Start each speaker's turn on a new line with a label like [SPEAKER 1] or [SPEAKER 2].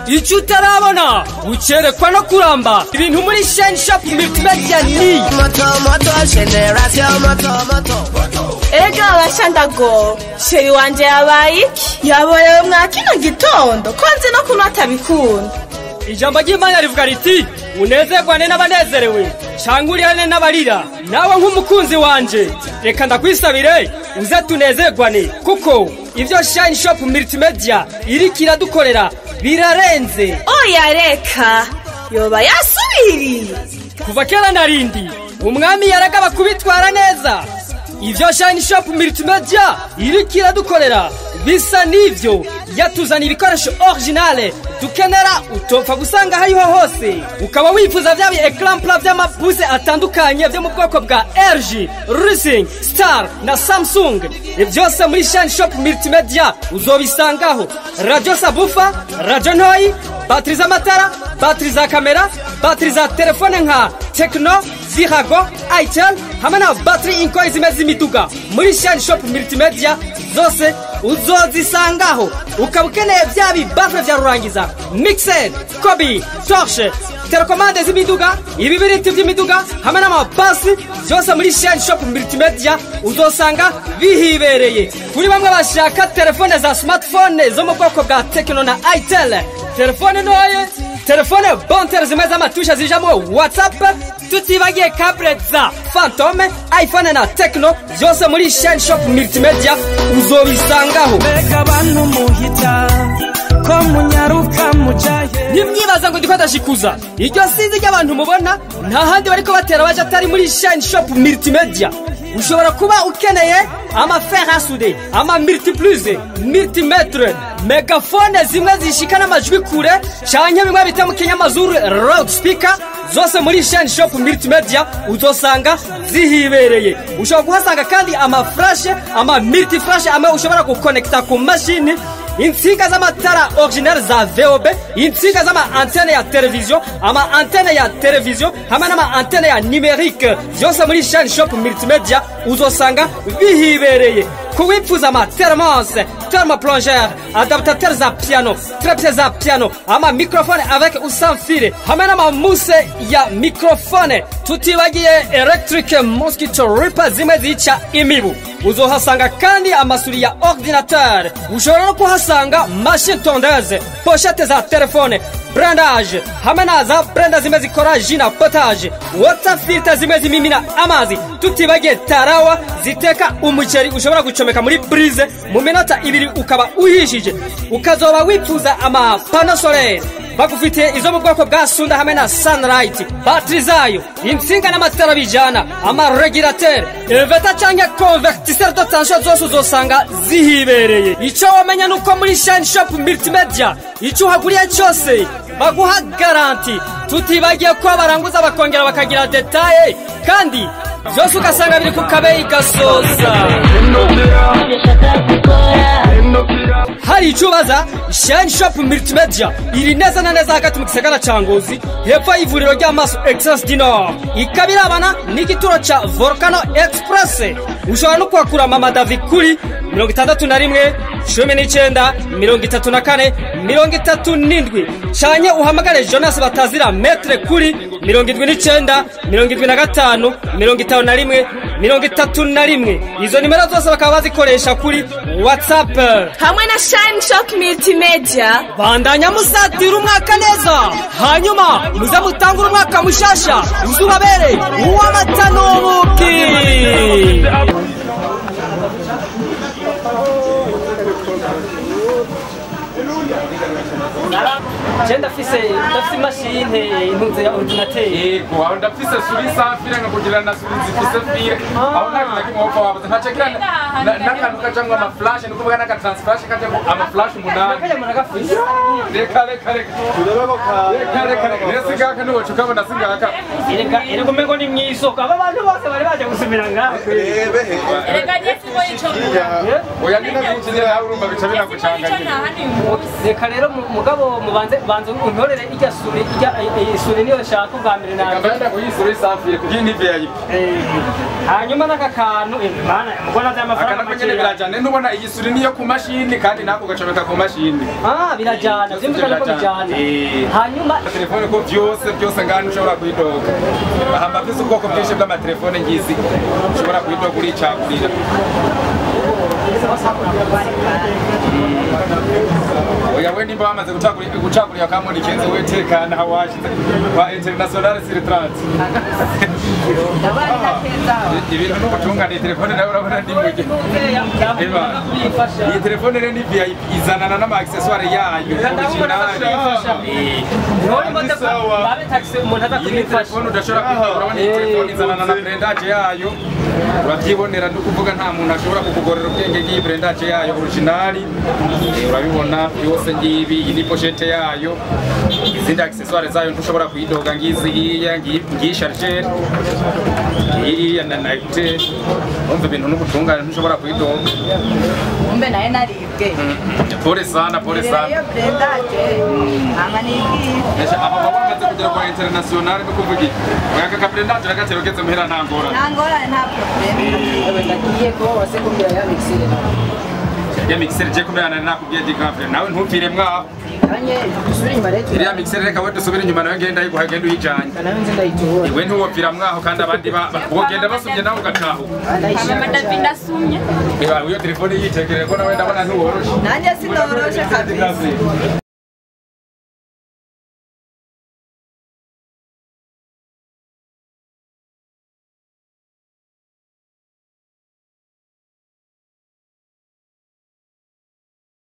[SPEAKER 1] icyo utarabona ucerekwa no kuramba ibintu muri Chine Shop multimedia ni
[SPEAKER 2] ega abashandago sheri wanje yabaye yaborewe mwa kino gitondo ko nzi no kunota bikunda
[SPEAKER 1] ijambo ry'Imana rivuga riti unezerwane n'abanezerewe cyanguriyane n'abarira nawe nk'umukunzi wanje reka ndakwisabire uze tunezerwane kuko ivyo Chine Shop multimedia irikira dukorera birarenze
[SPEAKER 2] oya reka yoba yasubiriye
[SPEAKER 1] kuva kera narindi umwami yaragaba kubitwara neza ivyo Chine Shop multimedia irikira dukorera bisa nivyo yatuzana ibikoresho originale dukenera utopfa gusanga hariho hose ukaba wifuza byabi ecran plat by'amabuse atandukanye byo mu bwoko bwa LG, Rising, Star na Samsung byose muri Chine Shop multimedia uzobisangaho radio sabufa, radio ntoyi, batterie z'amatara, batterie za kamera, batterie za telefone nka Tecno, Virago, Itel hamwe na batterie inkoyi zimeze imiduga muri Chine Shop multimedia zose uzozisangaho ukaba ukeneye byabi bafre vya rurangiza mixer, kobi, torche, telecommande z'imiduga, ibibiriti by'imiduga hamwe n'amabasi byose muri Chine Shop multimedia uzosanga bihibereye kuri bamwe bashaka telefone za smartphone zo mu bwoko bwa Tecno na Itel telefone ntoye telefone bonter zimeze amatusha zijamo WhatsApp tutibagiye câble za Phantom iPhone na Tecno byose muri Chine Shop multimedia uzobisangaho mbega abantu muhita ko munyaruka mujaye nimyibaza ngo ndiko ndashikuza iryo sinzi ry'abantu mubona nta handi bariko batera baje atari muri Chine Shop multimedia ushobora kuba ukeneye ama fer à souder ama multipluse multimetre megaphone zimwe zishikana amajwi kure canke bimwe bita mu kinyamazuru loudspeaker zose muri Chine Shop multimedia uzosanga zihibereye ushobora kuhasanga kandi ama flash ama multi flash ama ushobora guconnecta ku machine insinga z'amatara original za VOB insinga z'ama antenne ya television ama antenne ya television hamwe n'ama antenne ya numérique byose muri Chine Shop multimedia uzosanga bihibereye kuwifuza ama thermos thermoplongeur adaptateur za piano trapeze za piano ama microphone avec ou sans fil hamwe n'ama mousse ya microphone tutibagiye electric mosquito ripper zimwe zica imibu uzohasanga kandi amasuri ya ordinateur ushobora no kuhasanga machine tondeuse pochette za telefone brandage hamwe na za branda zimwe zikora jina potage water filter zimwe zimimina amazi tutibagiye tarawa ziteka umuceri ushobora gucomeka muri prise mu minota 2 ukaba uhishije ukazoba wifuza ama panneau solaire bagufitiye izo mu bwoko bwa Sunda hamwe na Sunlight batterie zayo insinga n'amatara bijana ama regulateur inverter canke convertisseur de tension zose uzosanga zihibereye ico wamenya nuko muri Chine Shop multimedia ico haguriye cyose baguha garanti tutibagiye ko baranguza bakongera bakagira détail kandi byose ugasanga biri ku kabeyi gasoza hari icubaza Chine Shop multimedia iri neza na neza hagati mu Gisagara ca Ngozi hepfo y'ivuriro ry'amaso Excellence du Nord ikabirabana n'igituro ca Volcano Express ushobora no kwakura Maman Davy kuri 61 19 34 37 canke uhamagare Jonas batazira Maitre kuri 79 75 51 31 izo nimero zose bakaba bazikoresha kuri WhatsApp
[SPEAKER 2] hamwe na Chine Shop multimedia
[SPEAKER 1] bandanya musatira umwaka neza hanyuma muze mutangura umwaka mushasha uzubabere uw'amatanubuki Jenda fise machine intunze ya ordinateur
[SPEAKER 3] yego ndafise suri safire nkakugira na suri zifise fire aho naka kimwe wabaza ntacekana nakantu kajangwa ama flash nukuvuga naka transflash kajangwa ama flash munani
[SPEAKER 1] kaya munagafise
[SPEAKER 3] reka turabako ka nesiga kandi wacu kabona singaka
[SPEAKER 1] erega kumengo ni mwisoko aba bantu bose bari baje gusumira ngaho
[SPEAKER 2] erega nyesi bo ico
[SPEAKER 3] oya ndina kukinira urumva bicabira gucanganya
[SPEAKER 1] reka rero mugabo mubanze banza untorere irya suri niyo shaka ubwa mbere nawe
[SPEAKER 3] Ngambanda kuyisura safire kugira ni VIP.
[SPEAKER 1] hanyuma n'aka kantu mana mbona by'amafaranga
[SPEAKER 3] Akana nyene birajana ndubona iyi suri niyo ku mashini kandi nako gacomeka ku mashini.
[SPEAKER 1] Birajana byumvikana ko bijana hanyuma
[SPEAKER 3] telefone ko byose ngani ushobora kuyidoga ahamba afise ubwoko bwinshi bw'amatelefone ngizi ushobora kuyidoga uricagurira oya we nimba bamaze gucagurira kamoni kenze wetekana hawashize kwa international siritrans ibintu n'ubutungane telefone nawe urabona ndi muge iyi telefone rero ni VIP izanana n'ama accessoire yayo iyi telefone udashobora kugura iyi telefone izanana na brandage yayo urabyibonera no kuvuga nta muntu ashobora kukugorera ubwenge bw'iyi brandage yayo original urabibona byose ngibi iyi ni pochette yayo izindi accessoire zayo ntushobora kuyidoga ngizi iya ngiyi charger iya na Maitre umve ibintu n'ubutungane ntushobora kuyidoga
[SPEAKER 4] umbe naye naribwe
[SPEAKER 3] pole sana
[SPEAKER 4] iyo brandage
[SPEAKER 3] Esha aba bamaze kugera kwa international no kuvuga mwaka ka brandage ragaterogeze muhera ntangora
[SPEAKER 4] nta problem
[SPEAKER 1] ndagiye ko wase kumbira ya mixer
[SPEAKER 3] ya mixer je kumbirana nakubwiye digafre nawe ntupfire mwaho
[SPEAKER 1] kanye dusubire inyuma rero
[SPEAKER 3] iriya mixer reka we dusubire inyuma nawe ngenda yiguha genda uyijanye
[SPEAKER 1] nawe nzi ndayitora
[SPEAKER 3] iwe ntuwopfira mwaho kandi abandi bogenda basumye nawe ugataho
[SPEAKER 2] Maman Davy ndasumye
[SPEAKER 3] iba uyo telefone yitegereye ko nawe ndabona ntuworoshe
[SPEAKER 4] nanjye sinoroshe kabisa